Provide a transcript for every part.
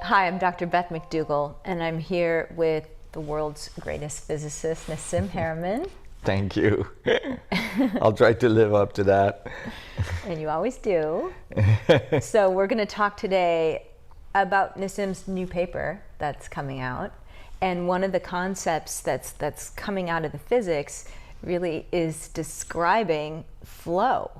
Hi, I'm Dr. Beth Mcdougall, and I'm here with the world's greatest physicist, Nassim Haramein. Thank you. I'll try to live up to that. And you always do. So we're going to talk today about Nassim's new paper that's coming out. And one of the concepts that's coming out of the physics really is describing flow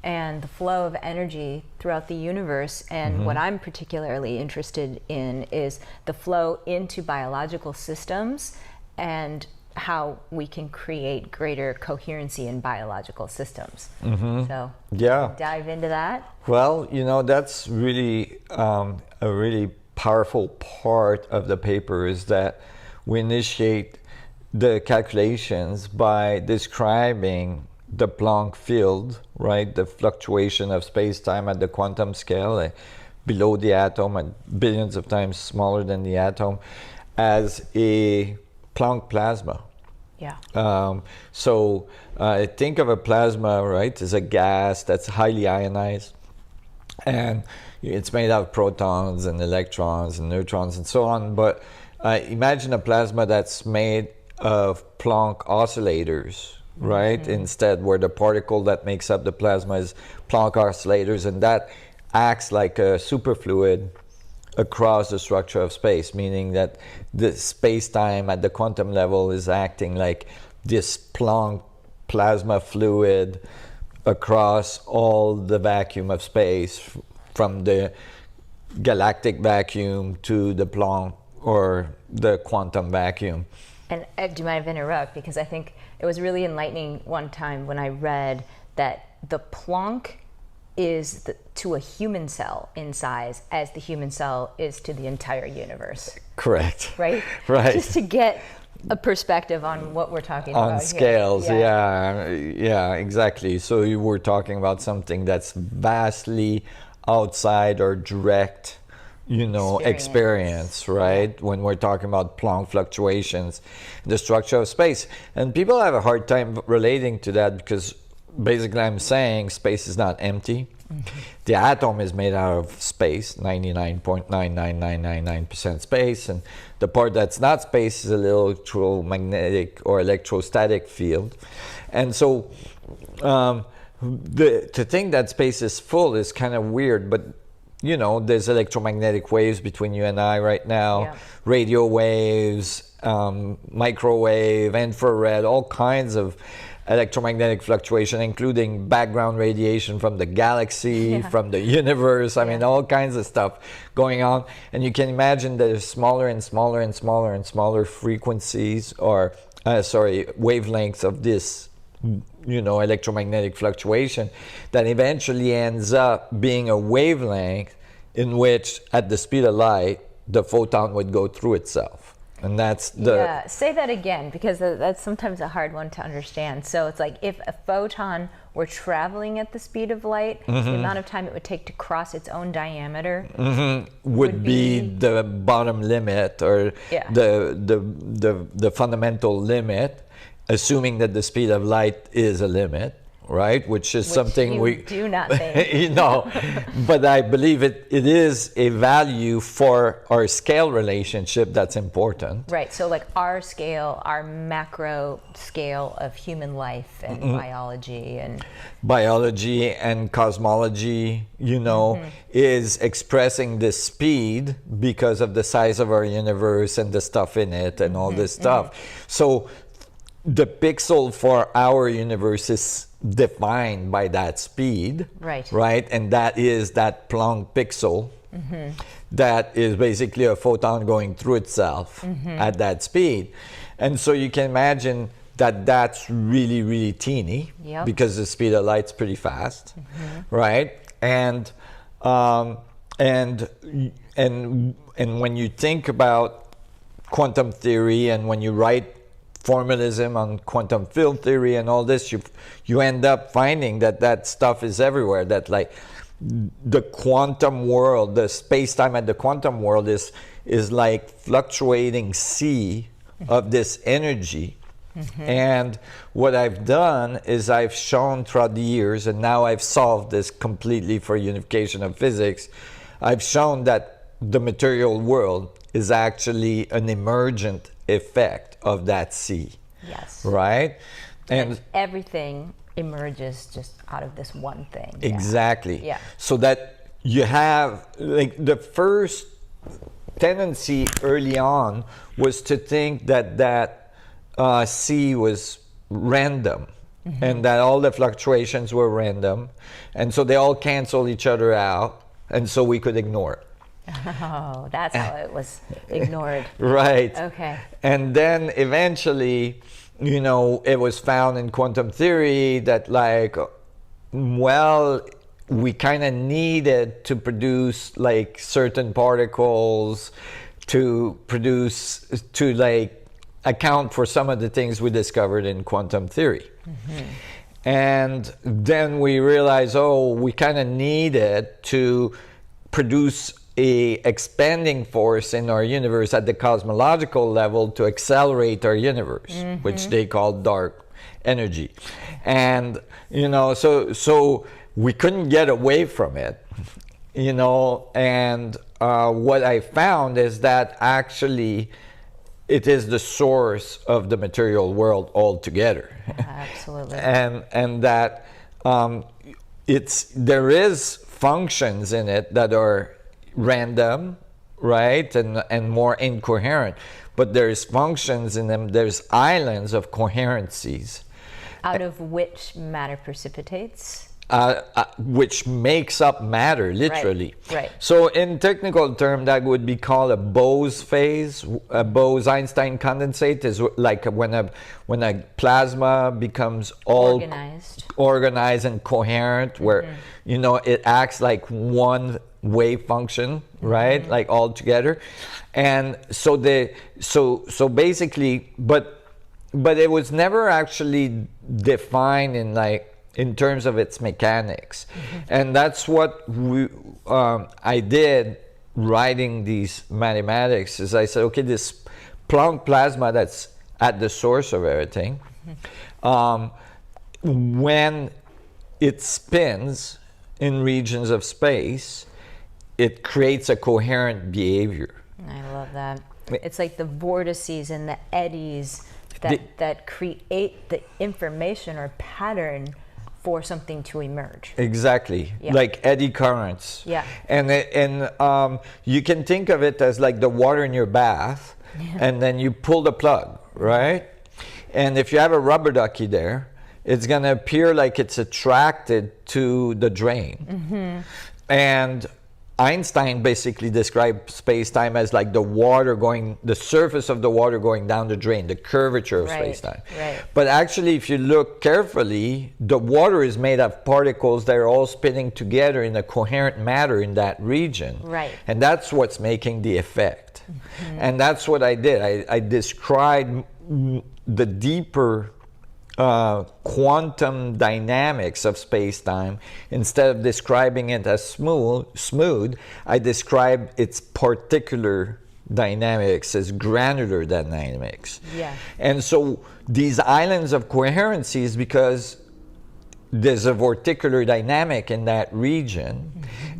and the flow of energy throughout the universe. And what I'm particularly interested in is the flow into biological systems and how we can create greater coherency in biological systems. So Yeah. dive into that. Well, you know, that's really a really powerful part of the paper is that we initiate the calculations by describing the Planck field, right? The fluctuation of space-time at the quantum scale, below the atom and billions of times smaller than the atom, as a Planck plasma. Yeah. So think of a plasma, right, as a gas that's highly ionized. And it's made out of protons and electrons and neutrons and so on. But imagine a plasma that's made of Planck oscillators, right? Instead, where the particle that makes up the plasma is Planck oscillators, and that acts like a superfluid across the structure of space, meaning that the space-time at the quantum level is acting like this Planck plasma fluid across all the vacuum of space, from the galactic vacuum to the Planck or the quantum vacuum. And do you mind if I interrupt? Because I think it was really enlightening one time when I read that the Planck is to a human cell in size as the human cell is to the entire universe. Correct. Right? Right. Just to get a perspective on what we're talking about On scales, here. yeah, exactly. So you were talking about something that's vastly outside our direct, you know, experience, right? When we're talking about Planck fluctuations, the structure of space. And people have a hard time relating to that because basically I'm saying space is not empty. The atom is made out of space, 99.99999% space, and the part that's not space is a little electromagnetic or electrostatic field. And so to think that space is full is kind of weird, but you know, there's electromagnetic waves between you and I right now, radio waves, microwave, infrared, all kinds of electromagnetic fluctuation, including background radiation from the galaxy, from the universe. I mean, all kinds of stuff going on. And you can imagine there's smaller and smaller and smaller and smaller frequencies or, wavelengths of this, you know, electromagnetic fluctuation that eventually ends up being a wavelength in which, at the speed of light, the photon would go through itself. And that's the... Yeah, say that again, because that's sometimes a hard one to understand. So it's like if a photon were traveling at the speed of light, the amount of time it would take to cross its own diameter would be the bottom limit, or the fundamental limit, assuming that the speed of light is a limit, right? Which is something we do not think. You know, but I believe it is a value for our scale relationship that's important. Right. So like our scale, our macro scale of human life and biology and cosmology, you know, is expressing the speed because of the size of our universe and the stuff in it and all this stuff. So the pixel for our universe is defined by that speed, right? And that is that Planck pixel that is basically a photon going through itself at that speed. And so you can imagine that that's really, really teeny because the speed of light's pretty fast, right? And when you think about quantum theory and when you write formalism on quantum field theory and all this, you end up finding that stuff is everywhere, that like the quantum world, the space-time at the quantum world is like fluctuating sea of this energy. And what I've done is I've shown throughout the years, and now I've solved this completely for unification of physics, I've shown that the material world is actually an emergent effect of that sea. Yes. Right? And everything emerges just out of this one thing. Exactly. Yeah. So that you have, like, the first tendency early on was to think that sea was random, and that all the fluctuations were random, and so they all cancel each other out, and so we could ignore it. Oh, that's how it was ignored. Right. Okay. And then eventually, you know, it was found in quantum theory that, like, well, we kind of needed to produce, like, certain particles to like account for some of the things we discovered in quantum theory. And then we realized, oh, we kind of needed to produce a expanding force in our universe at the cosmological level to accelerate our universe, which they call dark energy. And, you know, so we couldn't get away from it, you know, and what I found is that actually it is the source of the material world altogether. Absolutely. And that there is functions in it that are random, right, and more incoherent, but there's functions in them, there's islands of coherencies Out of which matter precipitates. Which makes up matter, literally. Right. So in technical term, that would be called a Bose phase. A Bose-Einstein condensate is like when a plasma becomes all organized and coherent, where you know it acts like one wave function, right? Like all together. And so so basically, but it was never actually defined in terms of its mechanics. And that's what I did writing these mathematics, is I said, okay, this Planck plasma that's at the source of everything, when it spins in regions of space, it creates a coherent behavior. I love that. It's like the vortices and the eddies that create the information or pattern for something to emerge. Exactly. Yeah. Like eddy currents. Yeah. And you can think of it as like the water in your bath, and then you pull the plug, right? And if you have a rubber ducky there, it's going to appear like it's attracted to the drain. And Einstein basically described space-time as like the surface of the water going down the drain, the curvature of space-time. Right. But actually, if you look carefully, the water is made of particles that are all spinning together in a coherent matter in that region. Right. And that's what's making the effect. And that's what I did. I described the deeper quantum dynamics of space-time. Instead of describing it as smooth, I describe its particular dynamics as granular dynamics. Yeah. And so these islands of coherencies, because there's a vorticular dynamic in that region,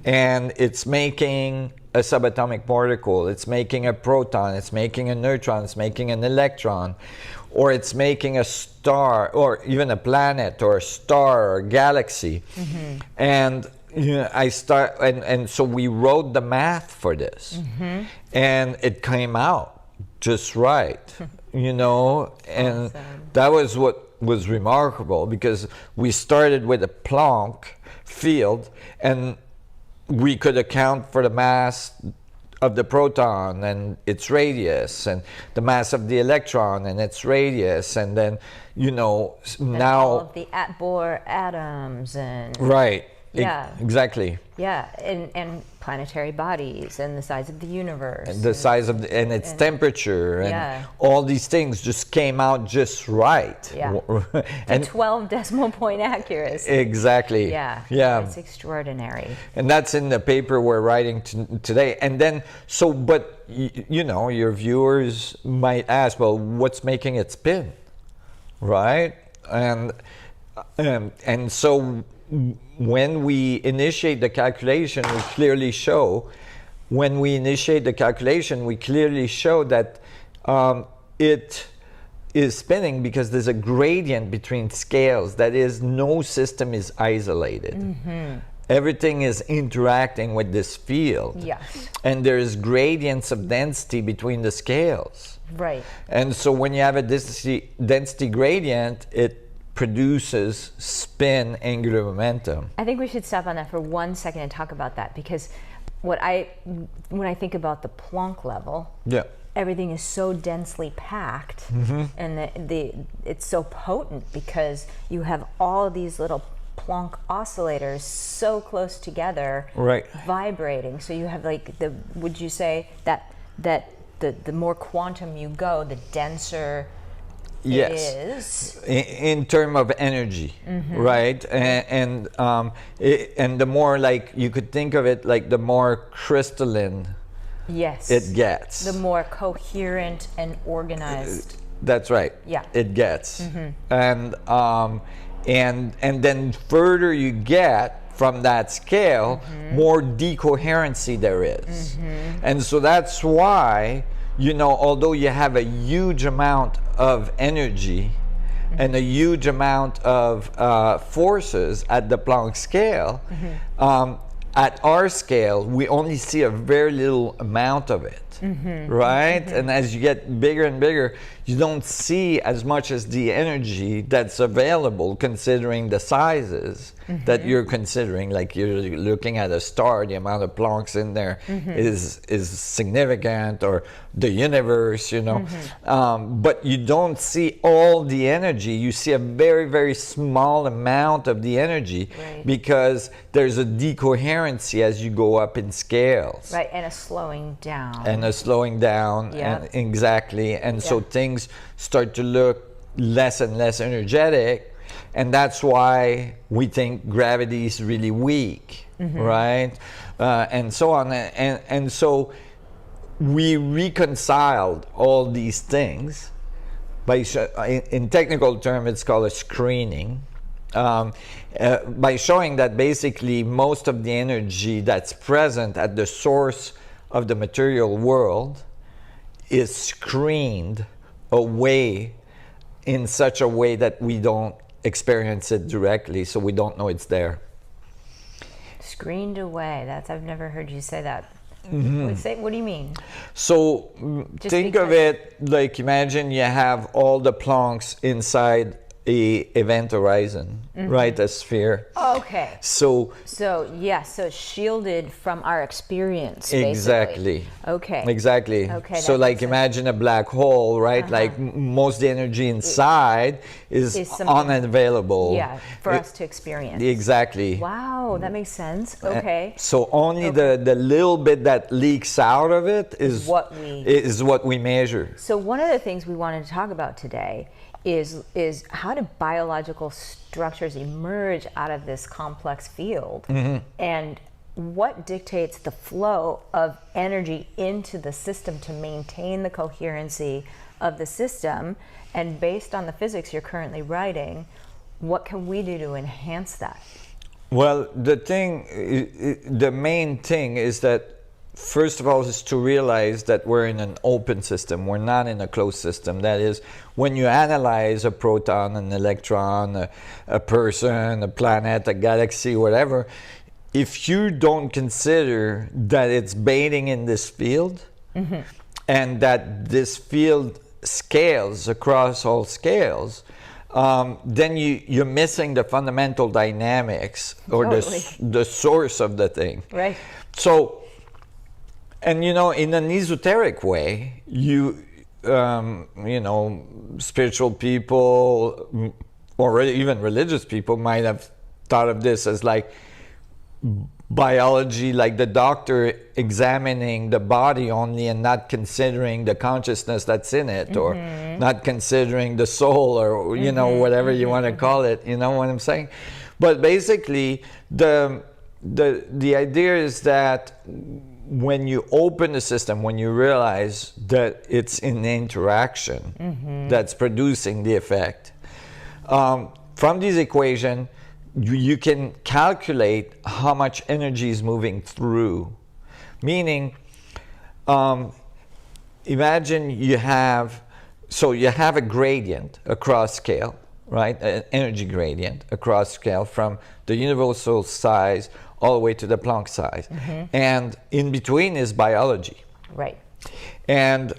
and it's making a subatomic particle, it's making a proton, it's making a neutron, it's making an electron, or it's making a star, or even a planet, or a star, or a galaxy. And you know, and so we wrote the math for this, and it came out just right, you know. And that was what was remarkable, because we started with a Planck field, and we could account for the mass of the proton and its radius, and the mass of the electron and its radius, and then, you know, now all of the Bohr atoms and right. Yeah. Exactly. Yeah, and planetary bodies and the size of the universe. And the size of and its temperature and yeah. all these things just came out just right. Yeah. And 12 decimal point accuracy. Exactly. Yeah. Yeah. It's extraordinary. And that's in the paper we're writing today. And then, but you know, your viewers might ask, well, what's making it spin, right? And so when we initiate the calculation, we clearly show when we initiate the calculation, we clearly show that it is spinning because there's a gradient between scales. That is, no system is isolated. Everything is interacting with this field. Yes. And there's gradients of density between the scales. Right. And so when you have a density gradient, it produces spin angular momentum. I think we should stop on that for 1 second and talk about that, because when I think about the Planck level, everything is so densely packed, and it's so potent because you have all these little Planck oscillators so close together, vibrating. So you have like would you say that the more quantum you go, the denser it is? In terms of energy, right? And the more, like, you could think of it like the more crystalline it gets. The more coherent and organized. That's right. Yeah. It gets. And then further you get from that scale, more decoherency there is. And so that's why, although you have a huge amount of energy and a huge amount of forces at the Planck scale, at our scale, we only see a very little amount of it, right? And as you get bigger and bigger, you don't see as much as the energy that's available, considering the sizes that you're considering. Like, you're looking at a star, the amount of Plancks in there is significant, or the universe, but you don't see all the energy. You see a very, very small amount of the energy, because there's a decoherency as you go up in scales. Right, and a slowing down. And exactly. And so things start to look less and less energetic, and that's why we think gravity is really weak, right? And so on. And so we reconciled all these things by, in technical term, it's called a screening, by showing that basically most of the energy that's present at the source of the material world is screened away in such a way that we don't experience it directly, so we don't know it's there. Screened away. I've never heard you say that. What do you mean? So think of it like, imagine you have all the Plancks inside a event horizon, right? A sphere. Okay. So shielded from our experience, exactly. Basically. Okay. Exactly. Okay. So like, imagine a black hole, right? Like, most of the energy inside is unavailable. Yeah, for us to experience. Exactly. Wow, that makes sense. Okay. So only the little bit that leaks out of it is what we measure. So one of the things we wanted to talk about today is how do biological structures emerge out of this complex field, and what dictates the flow of energy into the system to maintain the coherency of the system, and based on the physics you're currently writing, what can we do to enhance that? Well, the main thing is that, first of all, is to realize that we're in an open system. We're not in a closed system. That is, when you analyze a proton, an electron, a person, a planet, a galaxy, whatever, if you don't consider that it's bathing in this field, and that this field scales across all scales, then you're missing the fundamental dynamics, or the source of the thing. Right. So, and in an esoteric way, spiritual people, or even religious people, might have thought of this as like biology, like the doctor examining the body only and not considering the consciousness that's in it, or not considering the soul, or whatever you want to call it. You know what I'm saying? But basically, the idea is that when you open the system, when you realize that it's in interaction that's producing the effect, from this equation, you can calculate how much energy is moving through. Meaning, imagine you have a gradient across scale, right? An energy gradient across scale from the universal size all the way to the Planck size. And in between is biology. Right. And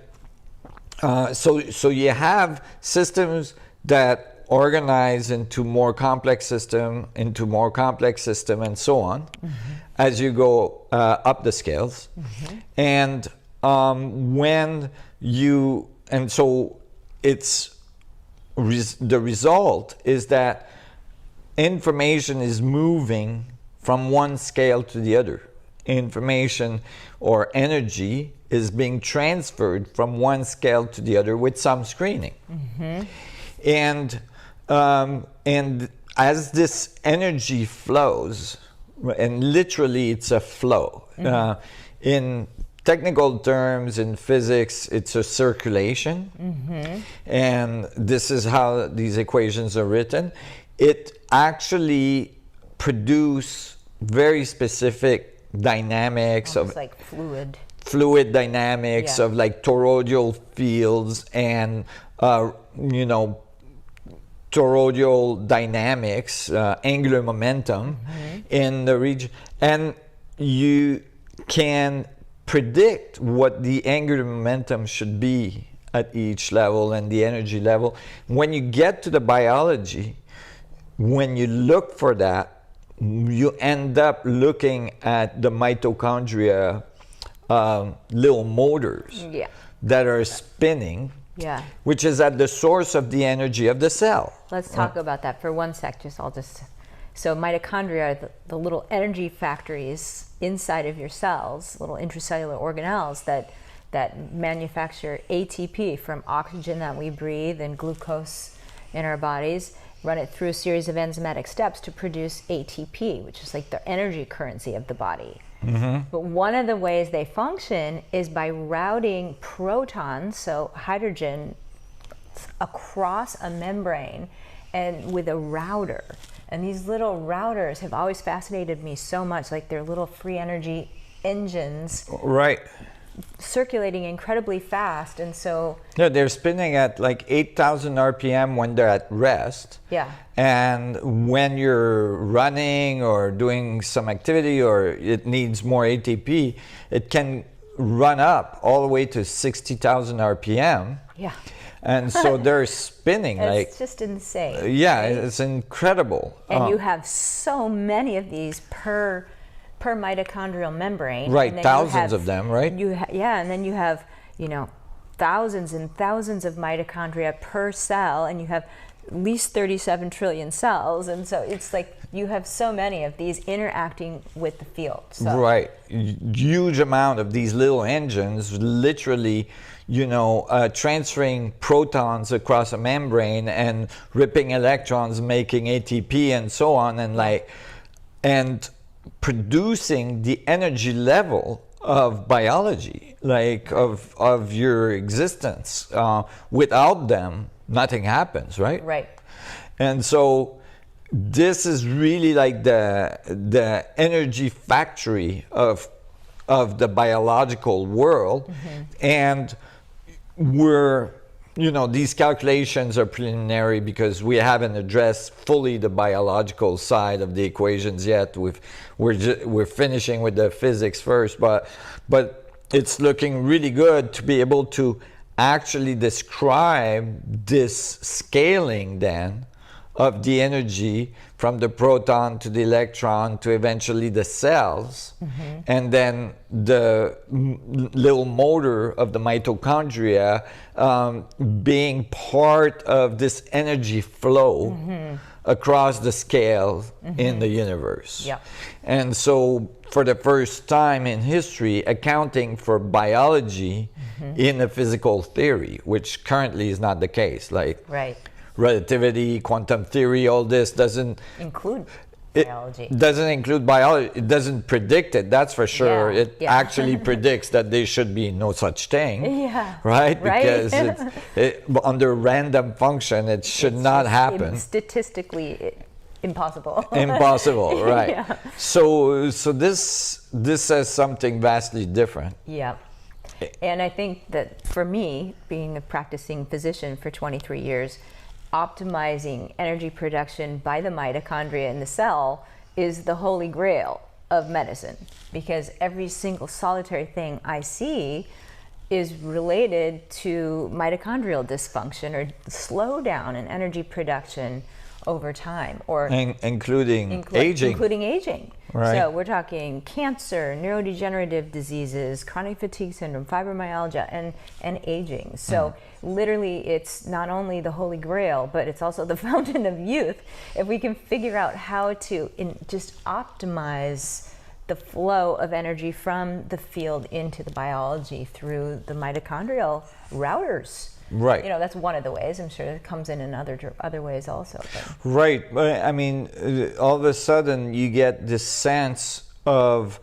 so you have systems that organize into more complex system, and so on, as you go up the scales. And so it's the result is that information is moving from one scale to the other. Information or energy is being transferred from one scale to the other with some screening. And as this energy flows, and literally it's a flow. In technical terms, in physics, it's a circulation. And this is how these equations are written. It actually produces very specific dynamics almost of like fluid dynamics of like toroidal fields and toroidal dynamics, angular momentum in the region, and you can predict what the angular momentum should be at each level and the energy level. When you get to the biology, when you look for that, you end up looking at the mitochondria little motors that are spinning, which is at the source of the energy of the cell. Let's talk about that for one sec. So mitochondria are the little energy factories inside of your cells, little intracellular organelles that manufacture ATP from oxygen that we breathe and glucose in our bodies, run it through a series of enzymatic steps to produce ATP, which is like the energy currency of the body. But one of the ways they function is by routing protons, so hydrogen, across a membrane and with a router. And these little routers have always fascinated me so much, like they're little free energy engines. Right. Circulating incredibly fast, and so they're spinning at like 8,000 RPM when they're at rest. And when you're running or doing some activity or it needs more ATP, it can run up all the way to 60,000 RPM. And so they're spinning it's just insane. It's incredible. And you have so many of these per mitochondrial membrane. Right, thousands of them, right? And then you have, thousands and thousands of mitochondria per cell, and you have at least 37 trillion cells, and so it's like you have so many of these interacting with the field. So. Right, huge amount of these little engines, literally, transferring protons across a membrane and ripping electrons, making ATP, and so on, and producing the energy level of biology, like of your existence. Without them, nothing happens, right? Right. And so this is really like the energy factory of the biological world. And these calculations are preliminary because we haven't addressed fully the biological side of the equations yet. We're finishing with the physics first, but it's looking really good to be able to actually describe this scaling then of the energy from the proton to the electron to eventually the cells, and then the little motor of the mitochondria being part of this energy flow across the scale in the universe. And so for the first time in history, accounting for biology in a physical theory, which currently is not the case. Relativity, quantum theory, all this doesn't include biology. It doesn't include biology. It doesn't predict it, that's for sure. It actually predicts that there should be no such thing. Right? Because under random function, it should not happen. Statistically impossible. Impossible, right. So this says something vastly different. And I think that for me, being a practicing physician for 23 years, optimizing energy production by the mitochondria in the cell is the holy grail of medicine, because every single solitary thing I see is related to mitochondrial dysfunction or slowdown in energy production over time, or including aging. Including aging. Right. So we're talking cancer, neurodegenerative diseases, chronic fatigue syndrome, fibromyalgia, and aging. So literally, it's not only the holy grail, but it's also the fountain of youth. If we can figure out how to just optimize the flow of energy from the field into the biology through the mitochondrial routers. Right. You know, that's one of the ways. I'm sure it comes in other ways also. But. Right. But I mean, all of a sudden you get this sense of,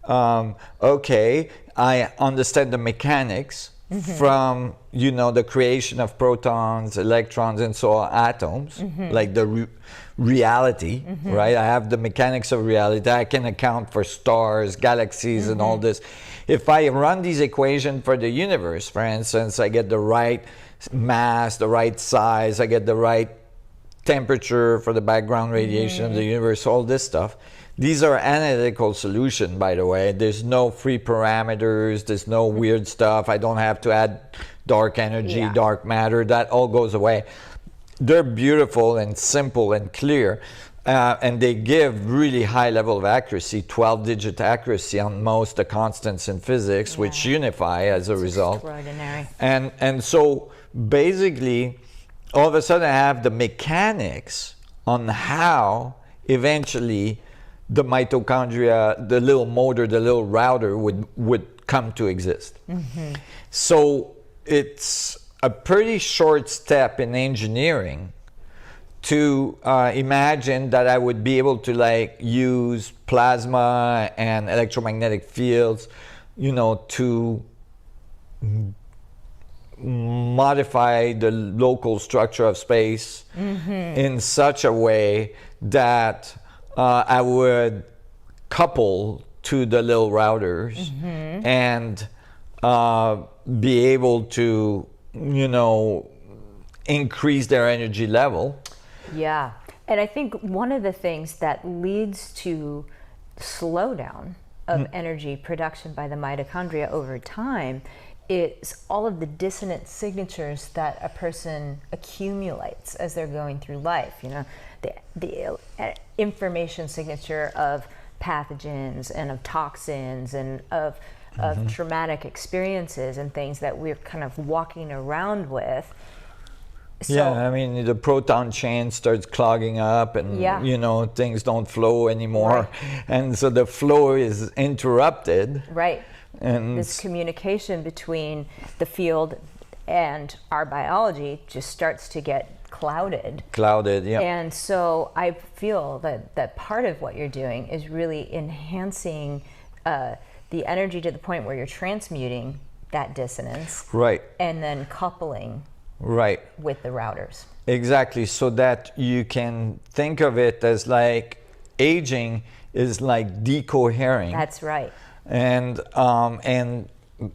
okay, I understand the mechanics from, you know, the creation of protons, electrons, and so on, atoms, like the reality, right? I have the mechanics of reality. I can account for stars, galaxies, and all this. If I run these equations for the universe, for instance, I get the right mass, the right size, I get the right temperature for the background radiation of the universe, all this stuff. These are analytical solutions, by the way. There's no free parameters, there's no weird stuff. I don't have to add dark energy, dark matter. That all goes away. They're beautiful and simple and clear. And they give really high level of accuracy, 12-digit accuracy on most the constants in physics, which unify as a result. Extraordinary. And so basically, all of a sudden I have the mechanics on how eventually the mitochondria, the little motor, the little router would come to exist. So it's a pretty short step in engineering to imagine that I would be able to like use plasma and electromagnetic fields, you know, to modify the local structure of space in such a way that I would couple to the little routers and be able to, you know, increase their energy level. Yeah, and I think one of the things that leads to slowdown of energy production by the mitochondria over time is all of the dissonant signatures that a person accumulates as they're going through life. You know, the information signature of pathogens and of toxins and of traumatic experiences and things that we're kind of walking around with. So, yeah, I mean, the proton chain starts clogging up and, you know, things don't flow anymore. And so the flow is interrupted. Right. And this communication between the field and our biology just starts to get clouded. Yeah. And so I feel that part of what you're doing is really enhancing the energy to the point where you're transmuting that dissonance. Right. And then coupling with the routers. Exactly, so that you can think of it as like aging is like decohering. That's right. And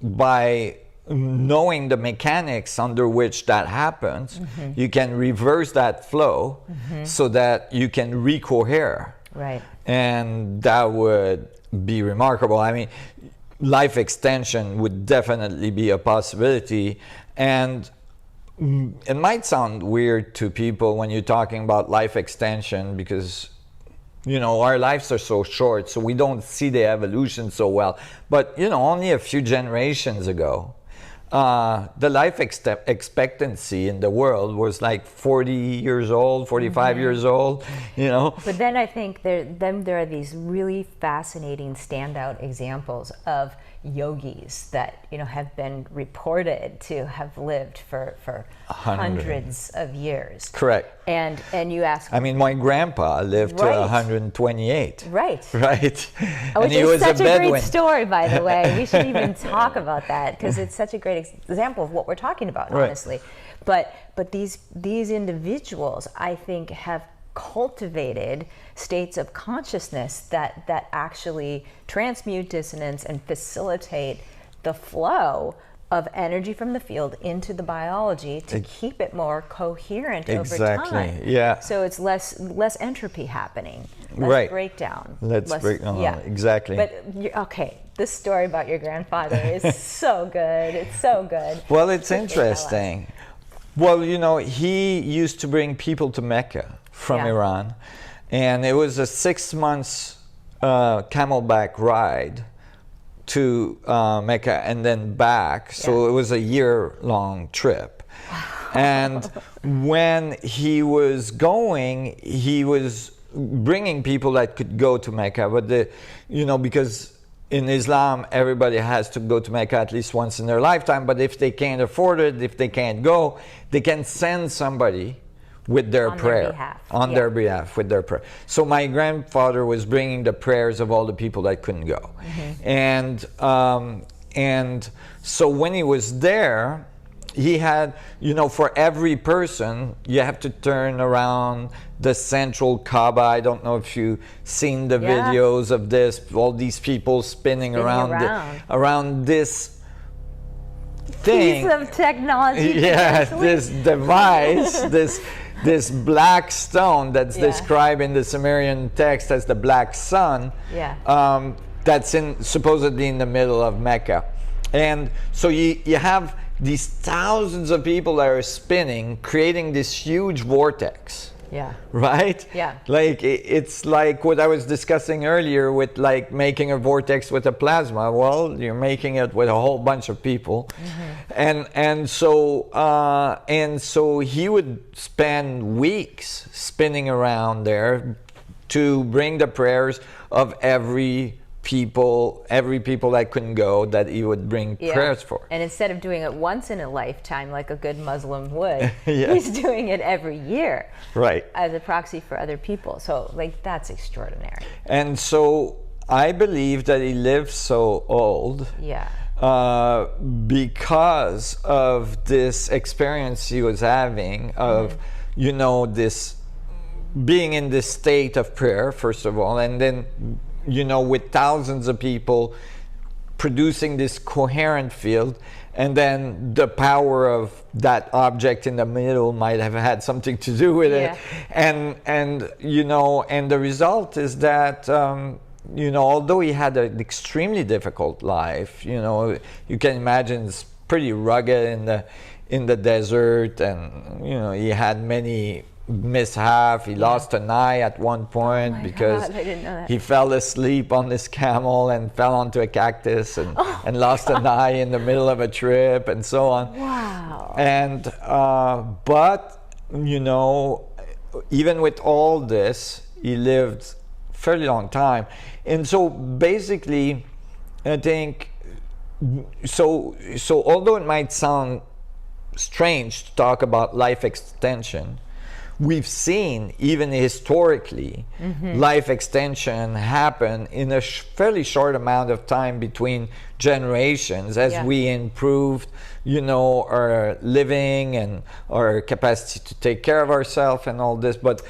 by knowing the mechanics under which that happens, you can reverse that flow so that you can recohere. Right. And that would be remarkable. I mean, life extension would definitely be a possibility. And it might sound weird to people when you're talking about life extension because, you know, our lives are so short, so we don't see the evolution so well. But, you know, only a few generations ago, the life expectancy in the world was like 40 years old, 45 years old, you know. But then I think there are these really fascinating standout examples of yogis that, you know, have been reported to have lived for hundreds of years. Correct. And you ask, I mean, my grandpa lived to 128. Right. And he was such a Bedouin. Great story, by the way. We should even talk about that because it's such a great example of what we're talking about, honestly. But these individuals, I think, have cultivated states of consciousness that actually transmute dissonance and facilitate the flow of energy from the field into the biology to keep it more coherent over time. Yeah. So it's less entropy happening, less breakdown. Let's break down. Yeah. Exactly. But okay, this story about your grandfather is so good. It's so good. Well, it's interesting. Well, you know, he used to bring people to Mecca from Iran, and it was a 6 months camelback ride to Mecca and then back. So it was a year-long trip. And when he was going, he was bringing people that could go to Mecca. But, because in Islam, everybody has to go to Mecca at least once in their lifetime. But if they can't afford it, if they can't go, they can send somebody with their prayer, on their behalf, with their prayer. So my grandfather was bringing the prayers of all the people that couldn't go. And so when he was there, he had, for every person, you have to turn around the central Kaaba. I don't know if you've seen the videos of this, all these people spinning around this thing. Piece of technology. Yeah, this device, this black stone that's described in the Sumerian text as the black sun, that's supposedly in the middle of Mecca. And so you have these thousands of people that are spinning, creating this huge vortex. Yeah. Right? Yeah. Like, it's like what I was discussing earlier with like making a vortex with a plasma. Well, you're making it with a whole bunch of people. And so he would spend weeks spinning around there to bring the prayers of every people that couldn't go, that he would bring prayers for. And instead of doing it once in a lifetime like a good Muslim would, he's doing it every year. Right. As a proxy for other people. So that's extraordinary. And so I believe that he lived so old because of this experience he was having of, this being in this state of prayer, first of all, and then with thousands of people producing this coherent field, and then the power of that object in the middle might have had something to do with it. And the result is that, although he had an extremely difficult life, you can imagine it's pretty rugged in the desert, and, he had many mishap. He lost an eye at one point because he fell asleep on this camel and fell onto a cactus and lost an eye in the middle of a trip, and so on. Wow. And but even with all this, he lived a fairly long time. And so basically, I think, so although it might sound strange to talk about life extension, we've seen, even historically, life extension happen in a fairly short amount of time between generations as we improved, our living and our capacity to take care of ourselves and all this. But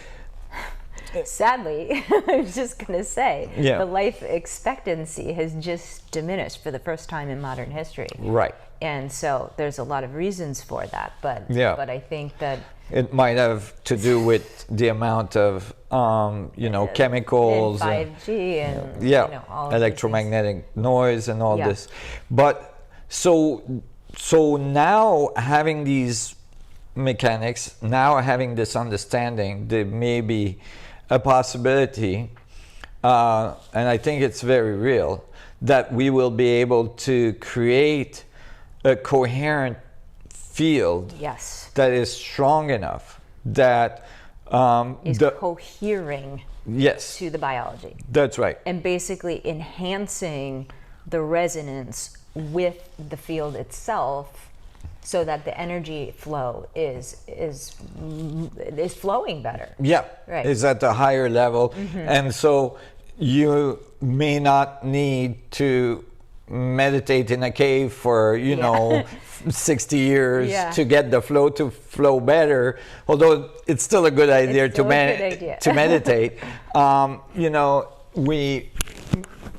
sadly, I was just going to say, the life expectancy has just diminished for the first time in modern history. Right. And so there's a lot of reasons for that. But I think that it might have to do with the amount of, chemicals, and 5G, and all electromagnetic noise and all this. But so now having these mechanics, now having this understanding, there may be a possibility, and I think it's very real, that we will be able to create a coherent field that is strong enough that is cohering to the biology. That's right. And basically enhancing the resonance with the field itself, so that the energy flow is flowing better. Yeah, right. Is at a higher level, and so you may not need to meditate in a cave for 60 years to get the flow to flow better, although it's still a good idea to meditate.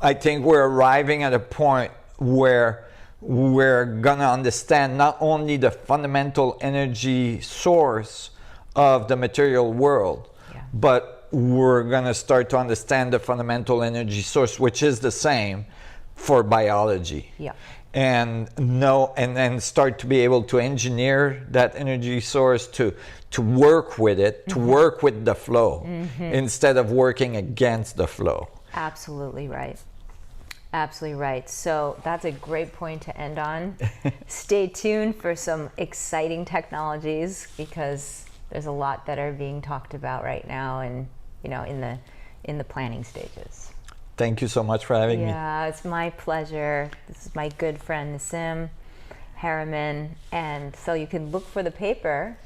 I think we're arriving at a point where we're gonna understand not only the fundamental energy source of the material world, but we're gonna start to understand the fundamental energy source, which is the same for biology. Yeah. And then start to be able to engineer that energy source to work with it, to work with the flow, instead of working against the flow. Absolutely right. Absolutely right. So that's a great point to end on. Stay tuned for some exciting technologies, because there's a lot that are being talked about right now, and in the planning stages. Thank you so much for having me. Yeah, it's my pleasure. This is my good friend Nassim Haramein, and so you can look for the paper.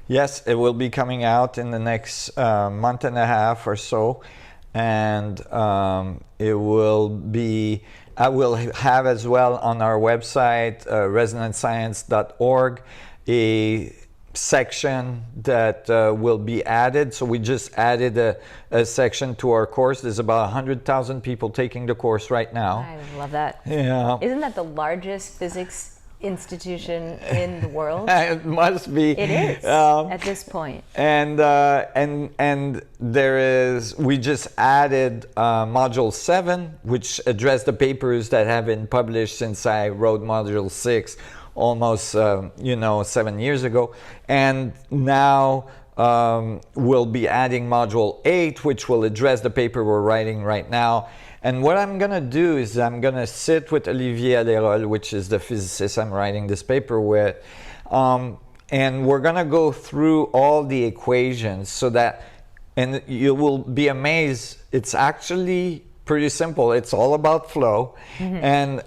Yes, it will be coming out in the next month and a half or so. And it will be, I will have as well on our website, resonantscience.org, a section that will be added. So we just added a section to our course. There's about 100,000 people taking the course right now. I love that. Yeah. Isn't that the largest physics institution in the world? It must be. It is at this point. And there is, we just added module 7, which addressed the papers that have been published since I wrote module 6 almost 7 years ago. And now we'll be adding module 8, which will address the paper we're writing right now. And what I'm going to do is I'm going to sit with Olivier Alérol, which is the physicist I'm writing this paper with, and we're going to go through all the equations so that, and you will be amazed, it's actually pretty simple. It's all about flow. And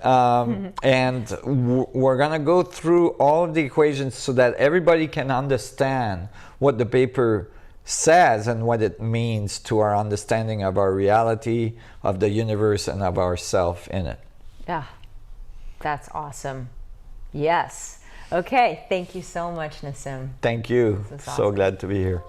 we're going to go through all of the equations so that everybody can understand what the paper says and what it means to our understanding of our reality, of the universe, and of ourself in it. Yeah, that's awesome. Yes. Okay, thank you so much, Nassim. Thank you. This is So awesome. glad to be here.